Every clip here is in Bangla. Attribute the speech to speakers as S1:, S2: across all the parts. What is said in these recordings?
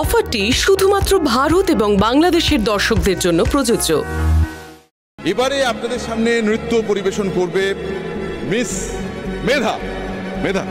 S1: অফারটি শুধুমাত্র ভারত এবং বাংলাদেশের দর্শকদের জন্য প্রযোজ্য।
S2: এবারে আপনাদের সামনে নৃত্য পরিবেশন করবে মিস মেধা। মেধা,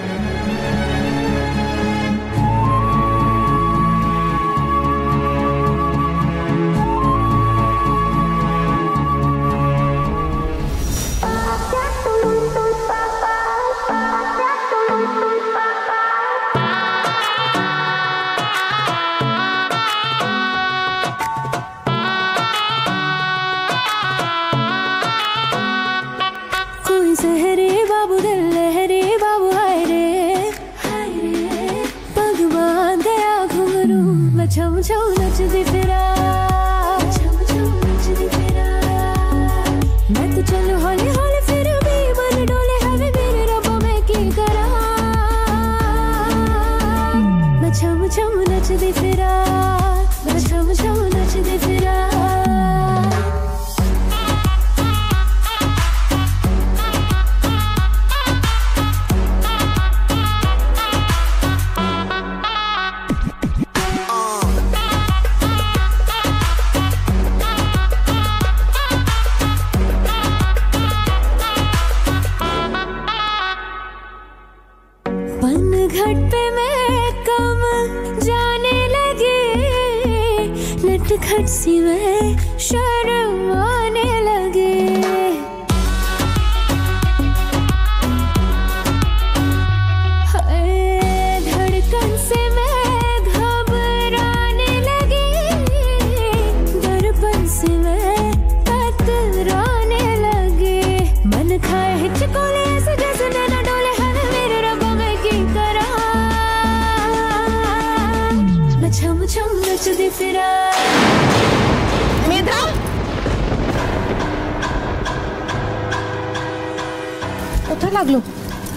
S3: লাগলো?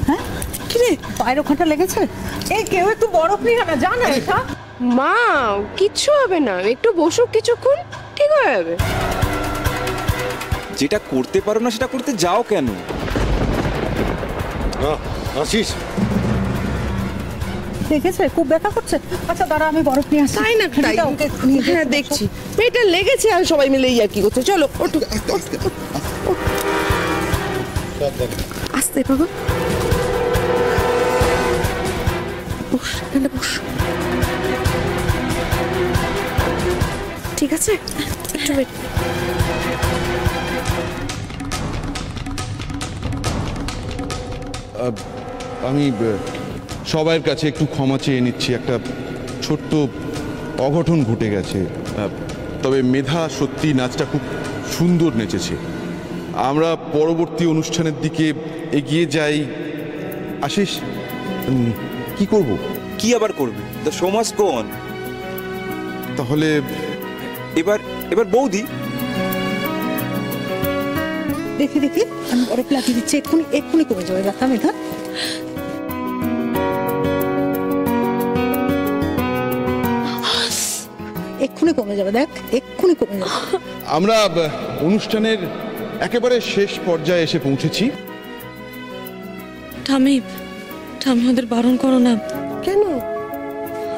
S3: হ্যাঁ, কি রে, পায়ের ওখানটা লেগেছে? এই কেউ একটু বরফ নিয়ে না, জানা এটা?
S4: মা, কিচ্ছু হবে না, একটু বসুক কিছুক্ষণ, ঠিক হয়ে যাবে।
S5: যেটা করতে পারো না সেটা করতে যাও কেন?
S2: আশিস
S3: লেগেছে, খুব ব্যথা করছে। আচ্ছা দাঁড়া, আমি বরফ নিয়ে আসছি।
S4: তাই না? হ্যাঁ দেখছি, মেয়েটা লেগেছে আর সবাই মিলে আর কি করছে। চলো ওঠো, আস্তে বাবা, বস, এখানে বস। ঠিক আছে, একটু ওয়েট।
S2: আমি সবার কাছে একটু ক্ষমা চেয়ে নিচ্ছি, একটা ছোট্ট অঘটন ঘটে গেছে। তবে মেধা সত্যি নাচটা খুব সুন্দর নেচেছে। আমরা পরবর্তী অনুষ্ঠানের দিকে এগিয়ে যাই। আশিস, কি করব?
S5: কি আবার করবে? The show must go on.
S2: তাহলে
S5: এবার বৌদি
S3: দেখি দেখি, আমি বরফ লাগিয়ে দিচ্ছি, এক্ষুনি কমে যাবে ব্যথা। মেধা, এক্ষুনি কমে যাবে, দেখ এক্ষুনি কমে যাবে।
S2: আমরা অনুষ্ঠানের একেবারে শেষ পর্যায়ে এসে পৌঁছেছি।
S6: ঠাম্মি, ওদের বারণ করো না।
S4: কেন?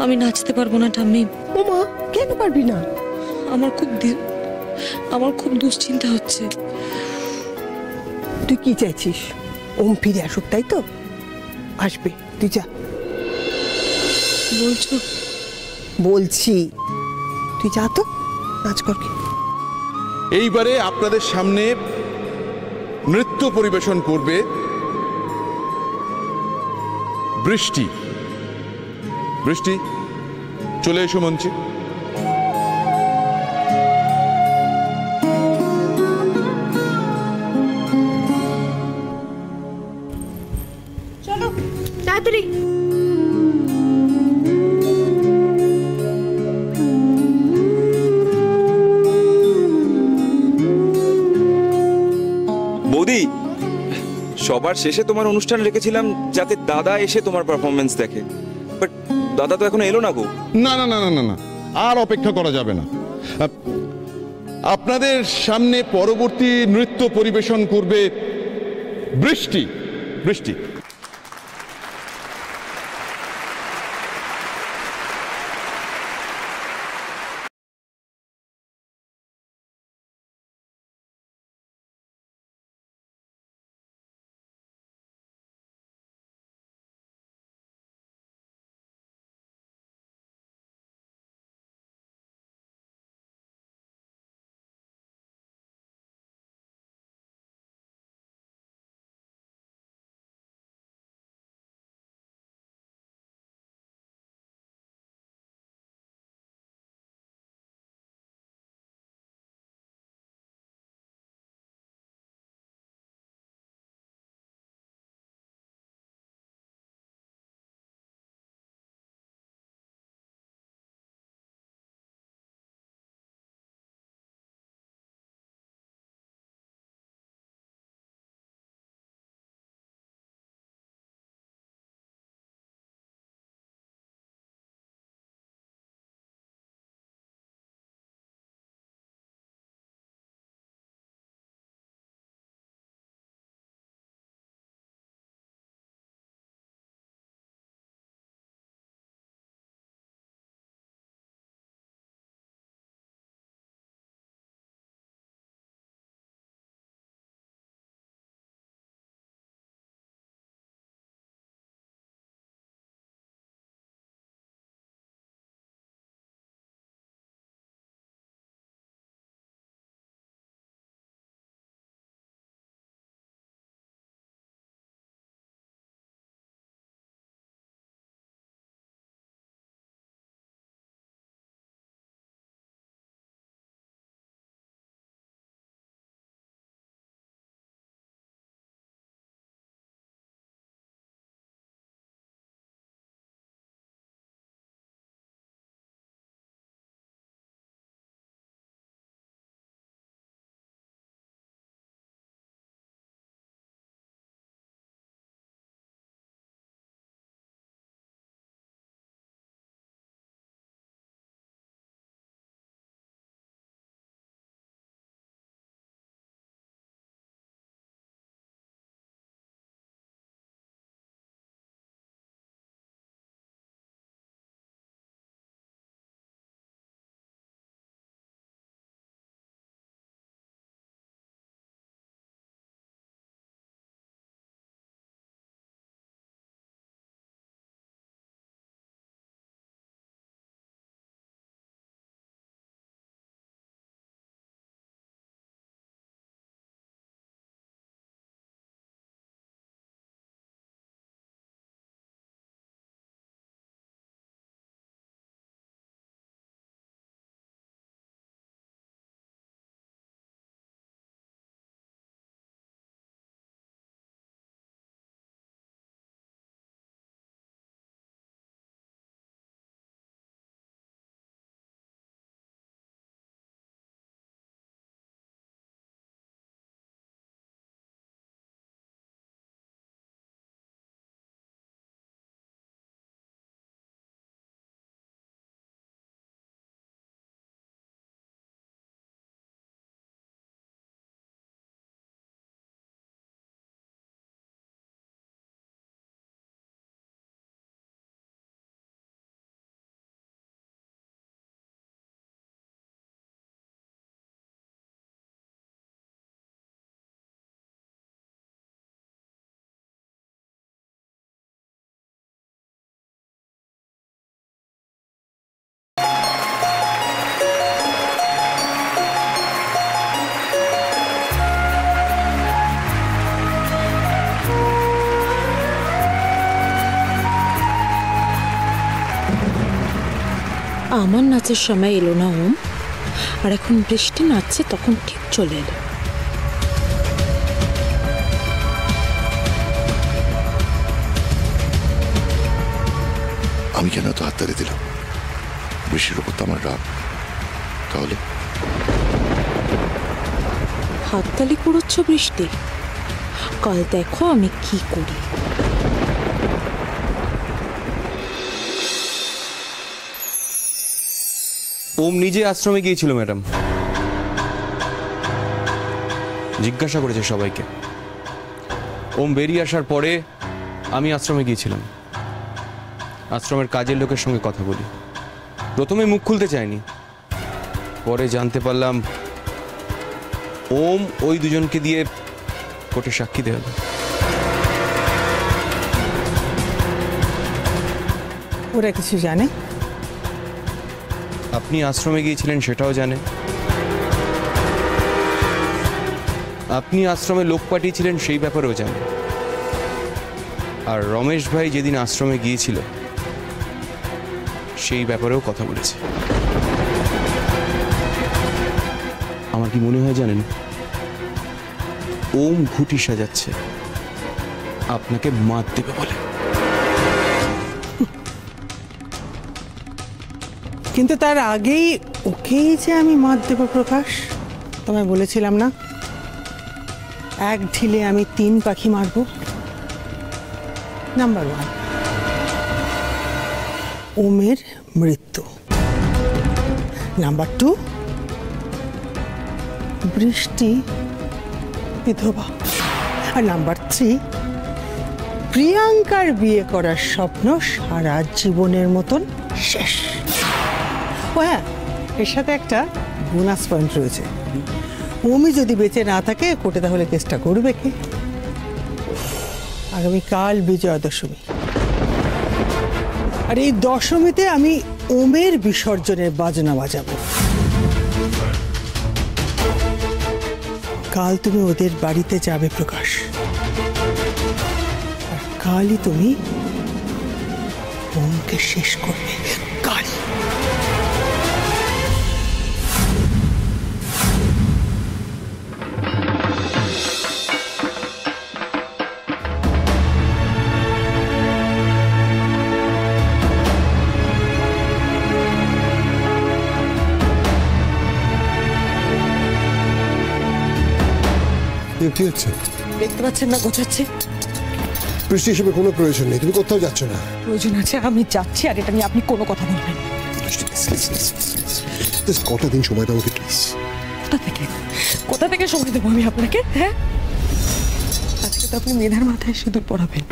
S6: আমি নাচতে পারবো না ঠাম্মি।
S4: ওমা, কেন পারবি না?
S6: আমার খুব দুশ্চিন্তা হচ্ছে।
S7: তুই কি চাইছিস? ওম ফিরে আসুক, তাই তো? আসবে, তুই যা।
S6: বলছো?
S7: বলছি, তুই যা তো, নাচ কর।
S2: এইবারে আপনাদের সামনে নৃত্য পরিবেশন করবে বৃষ্টি। বৃষ্টি, চলে এসো মঞ্চে।
S4: চলো তাড়াতাড়ি।
S5: বৌদি, সবার শেষে তোমার অনুষ্ঠান রেখেছিলাম যাতে দাদা এসে তোমার পারফরমেন্স দেখে, বাট দাদা তো এখনো এলো না গো।
S2: না না না না না, আর অপেক্ষা করা যাবে না। আপনাদের সামনে পরবর্তী নৃত্য পরিবেশন করবে বৃষ্টি। বৃষ্টি,
S3: আমার নাচের সময় এলো না ওম, আর এখন বৃষ্টি নাচছে তখন ঠিক চলে এলো।
S8: আমি কেন তো হাততালি দিলাম? বৃষ্টির উপর তো আমার রাগ। তাহলে
S3: হাততালি কুড়োচ্ছ বৃষ্টি? কাল দেখো আমি কি করি।
S9: ওম নিজে আশ্রমে গিয়েছিল ম্যাডাম, জিজ্ঞাসা করেছে সবাইকে। ওম বেরিয়ে আসার পরে আমি আশ্রমে গিয়েছিলাম, আশ্রমের কাজের লোকের সঙ্গে কথা বলি। প্রথমে মুখ খুলতে চায়নি, পরে জানতে পারলাম ওম ওই দুজনকে দিয়ে কোর্টে সাক্ষী দেওয়াল।
S7: ওরা কিছু জানে?
S9: আপনি আশ্রমে গিয়েছিলেন সেটাও জানে, আপনি আশ্রমে লোক পাঠিয়েছিলেন সেই ব্যাপারেও জানে। আর রমেশ ভাই যেদিন আশ্রমে গিয়েছিল সেই ব্যাপারেও কথা বলেছে। আমার কি মনে হয় জানেন, ওম ঘুটি সাজাচ্ছে আপনাকে মার দেবে বলে।
S7: কিন্তু তার আগেই ওকেই যে আমি মার দেব প্রকাশ, তোমায় বলেছিলাম না এক ঢিলে আমি 3 পাখি মারব। নাম্বার 1, ওমের মৃত্যু। নাম্বার 2, বৃষ্টি বিধবা। আর নাম্বার 3, প্রিয়াঙ্কার বিয়ে করার স্বপ্ন সারা জীবনের মতন শেষ। ও হ্যাঁ, এর সাথে একটা বোনাস পয়েন্ট রয়েছে। ওমি যদি বেঁচে না থাকে কোর্টে, তাহলে কেসটা করবে কে? আগামীকাল বিজয়া দশমী, আর এই দশমীতে আমি ওমের বিসর্জনের বাজনা বাজাবো। কাল তুমি ওদের বাড়িতে যাবে প্রকাশ, আর কালই তুমি ওমকে শেষ করবে। কাল।
S10: কি হচ্ছে?
S6: দেখতে পাচ্ছেন না গোছাচ্ছে?
S10: বৃষ্টি হিসেবে কোনো প্রয়োজন নেই, তুমি কোথাও যাচ্ছ না।
S6: প্রয়োজন আছে, আমি যাচ্ছি, আর এটা নিয়ে আপনি কোনো কথা বলবেন।
S10: কটা দিন সময় দাও প্লিজ।
S6: কোথা থেকে সময় দেবো আমি আপনাকে? হ্যাঁ, আজকে তো আপনি মেধার মাথায় সিঁদুর পরাবেন,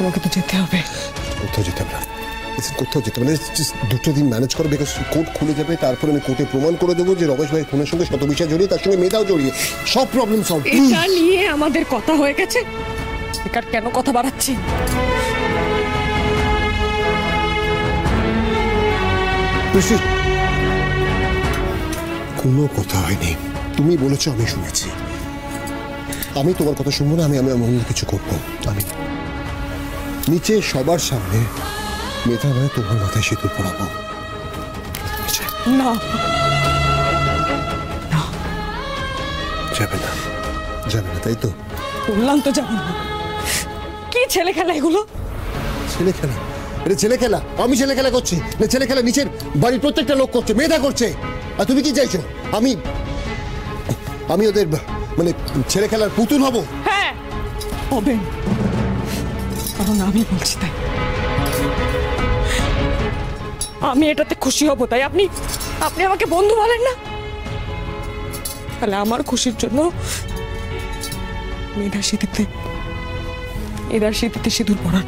S6: আমাকে তো যেতে হবে।
S10: কোথাও যেতে হবে না, কোথাও যেতে হবে না। 2টো দিন ম্যানেজ করো, বিকজ কোর্ট খুলে যাবে, তারপর আমি কোর্টে প্রমাণ করে দেবো যে রমেশ ভাই খুনের সঙ্গে শত বিষয় জড়িয়ে, তার সঙ্গে মেধাও জড়িয়ে। সব প্রবলেম সলভ।
S6: এটা নিয়ে আমাদের কথা হয়ে গেছে, বেকার কেন কথা বাড়াচ্ছি?
S10: কোনো কথা হয়নি, তুমি বলেছো, আমি শুনেছি। আমি তোমার কথা শুনবো না, আমি অন্য কিছু করবো। আমি নিচে সবার সামনে মেধা মানে তোমার মাথায় সিঁদুর পরাবো।
S6: না,
S10: যাবে না, যাবে না, তাই তো?
S6: বললাম তো যাবো না। কি ছেলে খেলা এগুলো?
S10: ছেলে খেলা? এটা ছেলে খেলা? আমি ছেলে খেলা করছি না? ছেলে খেলা নিচের বাড়ির প্রত্যেকটা লোক করছে, মেধা করছে। আর তুমি কি চাইছো আমি ওদের মানে ছেলে খেলার পুতুল হব?
S6: হ্যাঁ হবেন, কারণ আমি বলছি তাই। আমি এটাতে খুশি হব, তাই আপনি আমাকে বন্ধু বলেন না? তাহলে আমার খুশির জন্য মেধার স্মৃতিতে সিঁদুর পরান।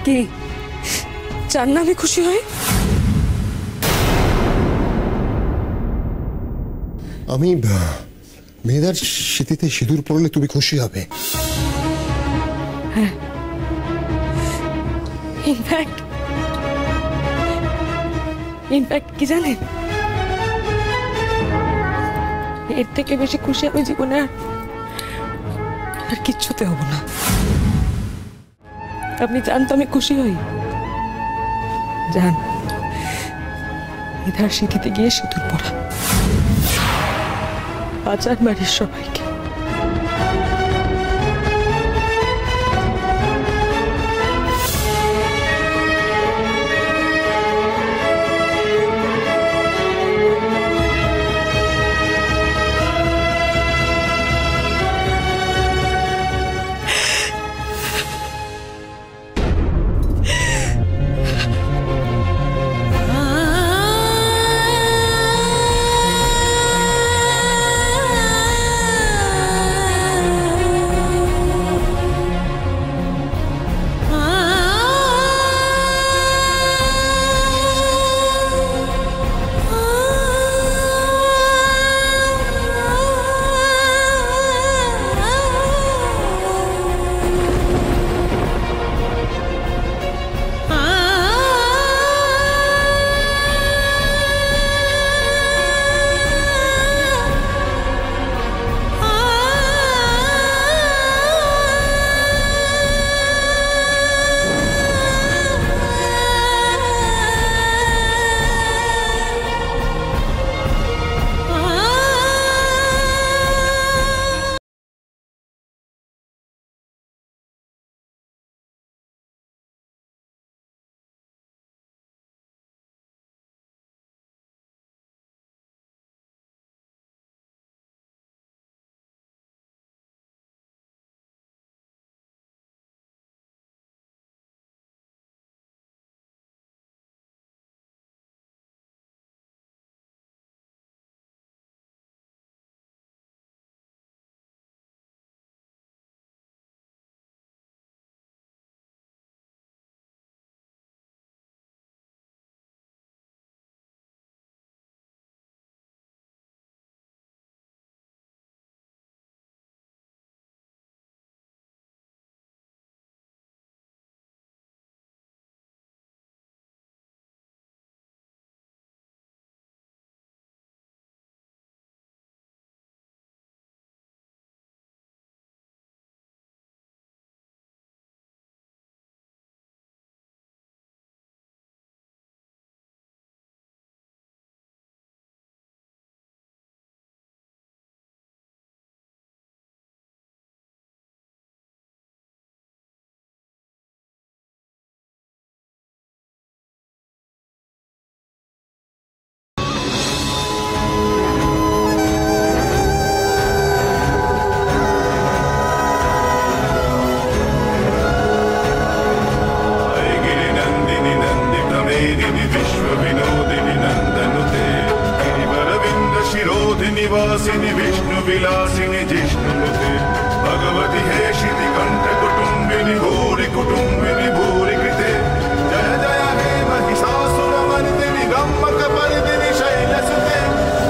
S6: কি চান না আমি খুশি হই?
S10: আমি মেধার স্মৃতিতে সিঁদুর পরলে তুমি খুশি হবে?
S6: হ্যাঁ, ইনফ্যাক্ট কি জানেন, এর থেকে বেশি খুশি আমি জীবনে আর কিচ্ছুতে হব না। আপনি চান তো আমি খুশি হই। যান, মেধার সিঁথিতে গিয়ে সিঁদুর পড়া, বাঁচান বাড়ির সবাইকে।
S11: निवासिनी विष्णु विलासिनी जिष्णुनुते भगवती हेशिति कंठ कुटुंबिनी भूरि कुटुंबिनी भूरि कृते जय जय हे महिषासुर मर्दिनी गम्मक परिदिनी शैलसुते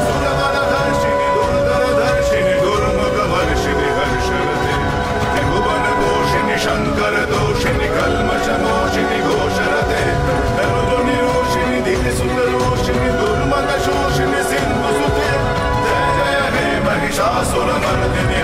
S11: सुरवर दर्शिनी दुर्धर दर्शिनी दुर्मुख वर्षिणी हर्षरते त्रिभुवन घोषिणी शंकर दोषिणी कल्मष मोषिणी घोषरते धनुधुनि रोषिणी दिति सुत रोषिणी दुर्मद शोषिणी सिंधु सुते महिषासुर मर्दिनी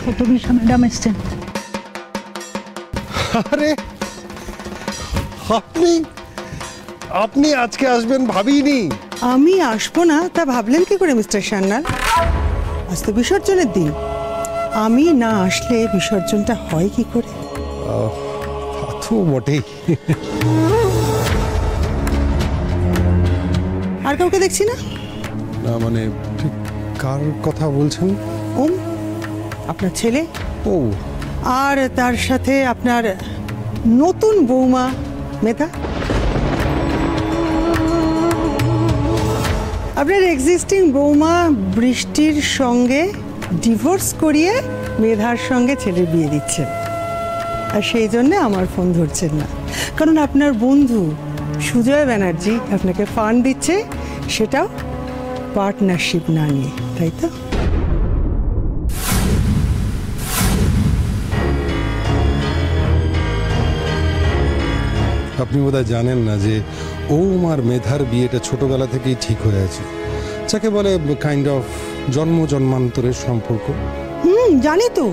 S3: ফটোভিশন ম্যাডাম এসছেন।
S10: আরে আপনি আপনি আজকে আসবেন ভাবিনি।
S7: আমি আসবো না তা ভাবলেন কি করে মিস্টার সান্যাল? আজ তো বিসর্জনের দিন, আমি না আসলে বিসর্জনটা হয় কি করে?
S10: তা তো বটেই।
S7: আর কাউকে দেখছি না।
S10: না মানে ঠিক কার কথা বলছেন?
S7: ওম, আপনার ছেলে।
S10: ও,
S7: আর তার সাথে আপনার নতুন বৌমা মেধা। আপনার এক্সিস্টিং বৌমা বৃষ্টির সঙ্গে ডিভোর্স করিয়ে মেধার সঙ্গে ছেলের বিয়ে দিচ্ছেন, আর সেই জন্য আমার ফোন ধরছেন না, কারণ আপনার বন্ধু সুজয় ব্যানার্জি আপনাকে ফান্ড দিচ্ছে, সেটাও পার্টনারশিপ না নিয়ে, তাই তো?
S10: আপনি বোধহয় জানেন না যে ওম আর মেধার বিয়েটা ছোটবেলা থেকেই ঠিক হয়ে আছে, যাকে বলে কাইন্ড অফ জন্ম জন্মান্তরের সম্পর্ক।
S7: জানি তো,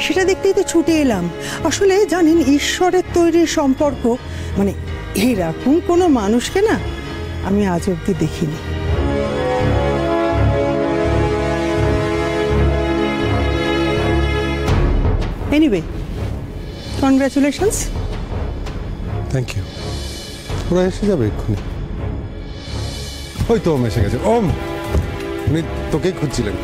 S7: সেটা দেখতেই তো ছুটে এলাম। আসলে জানেন, ঈশ্বরের তৈরি সম্পর্ক মানে এরকম কোনো মানুষকে না আমি আজ অব্দি দেখিনি। Anyway, congratulations.
S10: Thank you. ওরা এসে যাবে এক্ষুনি। ওই তো ওম এসে গেছে। ওম, উনি তোকেই খুঁজছিলেন।